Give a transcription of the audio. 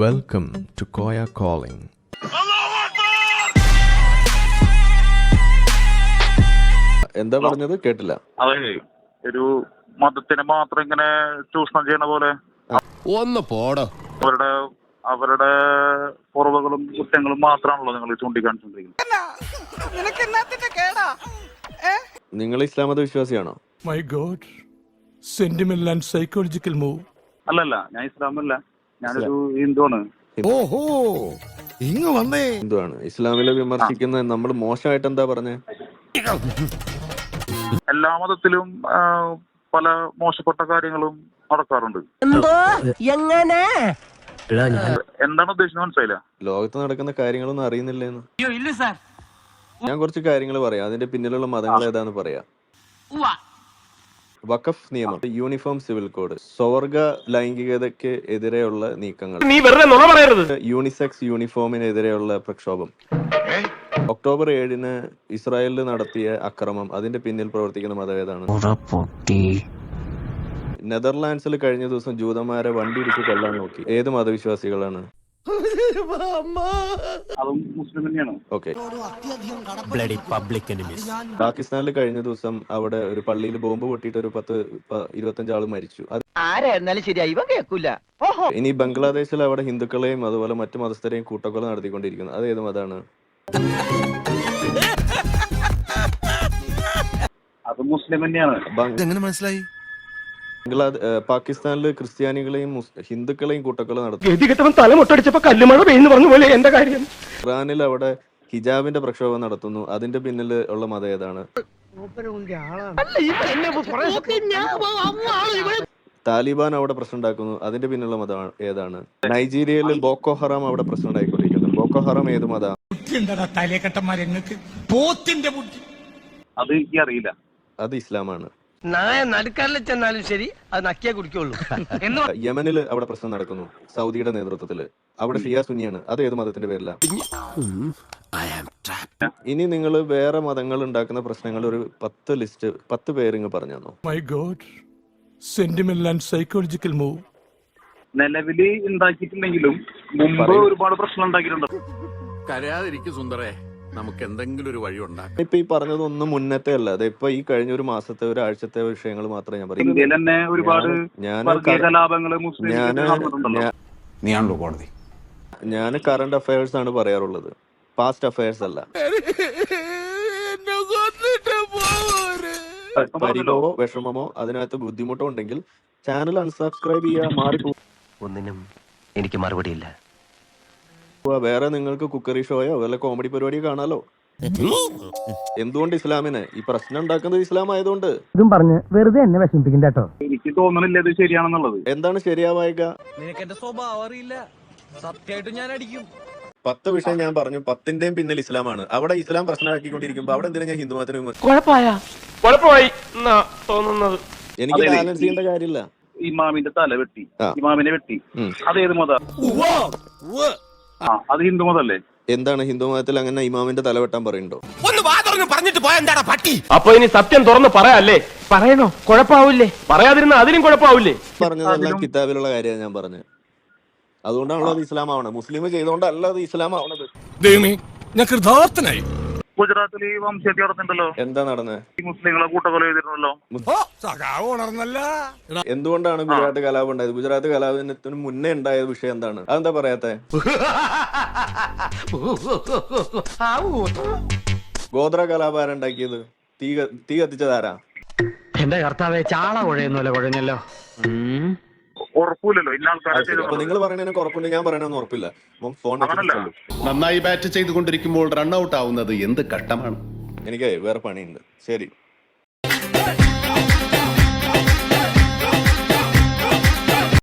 Welcome to Koya Calling. എന്താ പറഞ്ഞത് കേട്ടില്ല. അതെ, ഒരു മതത്തിനെ മാത്രം ഇങ്ങനെ ചൂഷണം ചെയ്യണ പോലെ ഒന്ന് പോടോ. അവരുടെ കുറവുകളും കുറ്റങ്ങളും മാത്രമാണല്ലോ നിങ്ങൾ ചൂണ്ടിക്കാണിച്ചോണ്ടിരിക്കുന്നത്. നിങ്ങൾ ഇസ്ലാം മത വിശ്വാസിയാണോ? My God, sentimental and psychological move. അല്ലല്ല, ഞാൻ ഇസ്ലാമല്ല, ഞാനൊരു ഹിന്ദുവാണ്. ഓഹോ, ഇങ്ങ് വന്നേ. ഹിന്ദുവാണ്. ഇസ്ലാമിലെ വിമർശിക്കുന്ന നമ്മൾ മോശമായിട്ട് എന്താ പറഞ്ഞേ? എല്ലാ മതത്തിലും പല മോശപ്പെട്ട കാര്യങ്ങളും നടക്കാറുണ്ട്. എന്താണ് ഉദ്ദേശിച്ചത് മനസ്സിലായില്ല. ലോകത്ത് നടക്കുന്ന കാര്യങ്ങളൊന്നും അറിയുന്നില്ലേന്ന്. ഞാൻ കുറച്ച് കാര്യങ്ങൾ പറയാം, അതിന്റെ പിന്നിലുള്ള മതങ്ങൾ ഏതാന്ന് പറയാം. വഖഫ് നിയമം, യൂണിഫോം സിവിൽ കോഡ്, സ്വവർഗ ലൈംഗികതയ്ക്ക് എതിരെയുള്ള നീക്കങ്ങൾ, യൂണിസെക്സ് യൂണിഫോമിനെതിരെയുള്ള പ്രക്ഷോഭം, ഒക്ടോബർ 7 ഇസ്രായേലിൽ നടത്തിയ അക്രമം, അതിന്റെ പിന്നിൽ പ്രവർത്തിക്കുന്ന മതം ഏതാണ്? നെതർലാൻഡ്സിൽ കഴിഞ്ഞ ദിവസം ജൂതന്മാരെ വണ്ടി ഇടിച്ച് കൊല്ലാൻ നോക്കി, ഏത് മതവിശ്വാസികളാണ്? അതും മുസ്ലിം തന്നെയാണ്. ഓക്കെ. പാകിസ്ഥാനിൽ കഴിഞ്ഞ ദിവസം അവിടെ ഒരു പള്ളിയിൽ ബോംബ് പൊട്ടിയിട്ട് ഒരു 10-25 ആള് മരിച്ചു. ഇനി ബംഗ്ലാദേശിൽ അവിടെ ഹിന്ദുക്കളെയും അതുപോലെ മറ്റു മതസ്ഥരെയും കൂട്ടക്കൊല നടത്തിക്കൊണ്ടിരിക്കുന്നു, അത് ഏത് മതമാണ്? അത് മുസ്ലിം തന്നെയാണ്. എങ്ങനെ മനസ്സിലായി? പാകിസ്ഥാനിൽ ക്രിസ്ത്യാനികളെയും ഹിന്ദുക്കളെയും കൂട്ടക്കൊല നടത്തി. ഇറാനിൽ അവിടെ ഹിജാബിന്റെ പ്രക്ഷോഭം നടത്തുന്നു, അതിന്റെ പിന്നിൽ ഉള്ള മതം ഏതാണ്? താലിബാൻ അവിടെ പ്രശ്നം ഉണ്ടാക്കുന്നു, അതിന്റെ പിന്നിലുള്ള മതം ഏതാണ്? നൈജീരിയയിൽ ബോക്കോ ഹറാം അവിടെ പ്രശ്നം ഉണ്ടായിക്കൊണ്ടിരിക്കുന്നു, ബോക്കോ ഹറാം ഏത് മതം? അത് എനിക്ക് അറിയില്ല. അത് ഇസ്ലാമാണ്. നടുക്കാരിൽ ചെന്നാലും ശരി, അത് നക്കിയേ കുടിക്കുള്ളൂ. യമനിൽ അവിടെ പ്രശ്നം നടക്കുന്നു, സൗദിയുടെ നേതൃത്വത്തില്, അവിടെ ഷിയ സുന്നിയാണ്, അത് ഏത് മതത്തിന്റെ പേരില? ഇനി നിങ്ങൾ വേറെ മതങ്ങൾ ഉണ്ടാക്കുന്ന പ്രശ്നങ്ങൾ ഒരു 10 പേര് പറഞ്ഞു തന്നോ. My God, sentimental and psychological move. നിലവില് ഉണ്ടാക്കിയിട്ടുണ്ടെങ്കിലും മുമ്പ് ഒരുപാട് പ്രശ്നം ഉണ്ടാക്കിയിട്ടുണ്ട്. കരയാതിരിക്കും സുന്ദരേ, നമുക്ക് എന്തെങ്കിലും ഒരു വഴി ഉണ്ടാക്കാം. ഇപ്പൊ ഈ പറഞ്ഞതൊന്നും മുന്നത്തെ അല്ല, അത് ഇപ്പൊ ഈ കഴിഞ്ഞ ഒരു മാസത്തെ ഒരാഴ്ചത്തെ വിഷയങ്ങൾ മാത്രമേ ഞാൻ പറയും. ഇന്ത്യയിൽ തന്നെ ഒരുപാട് നീയാണല്ലോ കോടതി. ഞാൻ കറണ്ട് അഫയേഴ്സ് ആണ് പറയാറുള്ളത്, പാസ്റ്റ് അഫയേഴ്സ് അല്ല. പരിഭവമോ വിഷമമോ അതിനകത്ത് ബുദ്ധിമുട്ടോ ഉണ്ടെങ്കിൽ ചാനൽ അൺസബ്സ്ക്രൈബ് ചെയ്യാൻ മാറിപ്പോ. ഒന്നിനും എനിക്ക് മറുപടിയില്ല. വേറെ നിങ്ങൾക്ക് കുക്കറി ഷോയോ വല്ല കോമഡി പരിപാടിയോ കാണാലോ. എന്തുകൊണ്ട് ഇസ്ലാമിനെ ഈ പ്രശ്നം ഉണ്ടാക്കുന്നത് ഇസ്ലാം ആയതുകൊണ്ട്. ഇതും പറഞ്ഞ് വെറുതെ എന്നെ വിഷമിപ്പിക്കണ്ട കേട്ടോ. എനിക്ക് തോന്നണില്ല ഇത് ശരിയാണെന്നുള്ളത്. എന്താണ് ശരിയാവായിക? നിനക്ക് എന്റെ സ്വഭാവം അറിയില്ല, സത്യമായിട്ട് ഞാൻ അടിക്കും. 10 വിഷയം ഞാൻ പറഞ്ഞു, 10ന്റെയും പിന്നിൽ ഇസ്ലാമാണ്. അവിടെ ഇസ്ലാം പ്രശ്നമാക്കിക്കൊണ്ടിരിക്കുമ്പോ അവിടെ എന്തിനാ ഞാൻ ഹിന്ദു മതത്തിന് എനിക്ക് ബാലൻസ് ചെയ്യേണ്ട കാര്യമില്ല. ഇമാമിന്റെ തല വെട്ടി, ഇമാമിനെ വെട്ടി, അതേത് മത? അത് ഹിന്ദു മതല്ലേ? എന്താണ് ഹിന്ദു മതത്തിൽ അങ്ങനെ ഇമാമിന്റെ തല വെട്ടാൻ പറയുന്നുണ്ടോ? പറഞ്ഞിട്ട് പോയ എന്താടാ പട്ടി? അപ്പൊ ഇനി സത്യം തുറന്ന് പറയാല്ലേ? പറയണോ? കുഴപ്പാവൂലേ? പറയാതിരുന്ന അതിനും കുഴപ്പാവൂലേ? പറഞ്ഞതെല്ലാം കിതാബിലുള്ള കാര്യമാണ് ഞാൻ പറഞ്ഞത്. അതുകൊണ്ടാണല്ലോ അത് ഇസ്ലാം ആവണത്. മുസ്ലിം ചെയ്തുകൊണ്ടല്ല അത് ഇസ്ലാം ആവണത്. ഞാൻ കൃതാർത്ഥനായി. ഗുജറാത്തിൽ ഈ വംശഹത്യ നടത്തുന്നുണ്ടല്ലോ, എന്താ നടന്നത്? ഈ മുസ്ലിങ്ങളെ കൂട്ടക്കൊല ചെയ്തിട്ടുണ്ടല്ലോ. എന്തുകൊണ്ടാണ് ഗുജറാത്ത് കലാപം ഉണ്ടായത്? ഗുജറാത്ത് കലാപത്തിന് മുന്നേ ഉണ്ടായ വിഷയം എന്താണ്? അതെന്താ പറയാത്തെ? ഗോത്ര കലാപം ആരുണ്ടാക്കിയത്? തീ കത്തിച്ചതാരാ? എന്റെ കർത്താവെ, ചാള കുഴയുന്നല്ലോ കുഴഞ്ഞല്ലോ. ഉറപ്പില്ലല്ലോ ഇന്ന ആൾക്കാരെ. നിങ്ങൾ പറയണതിനൊക്കെ ഉറപ്പുണ്ട്, ഞാൻ പറയണമെന്ന് ഉറപ്പില്ല. ഫോൺ നന്നായി ബാറ്റ് ചെയ്തുകൊണ്ടിരിക്കുമ്പോൾ റൺ ഔട്ട് ആവുന്നത് എന്ത് കഷ്ടമാണ്. എനിക്ക് വേറെ പണിയുണ്ട്. ശരി.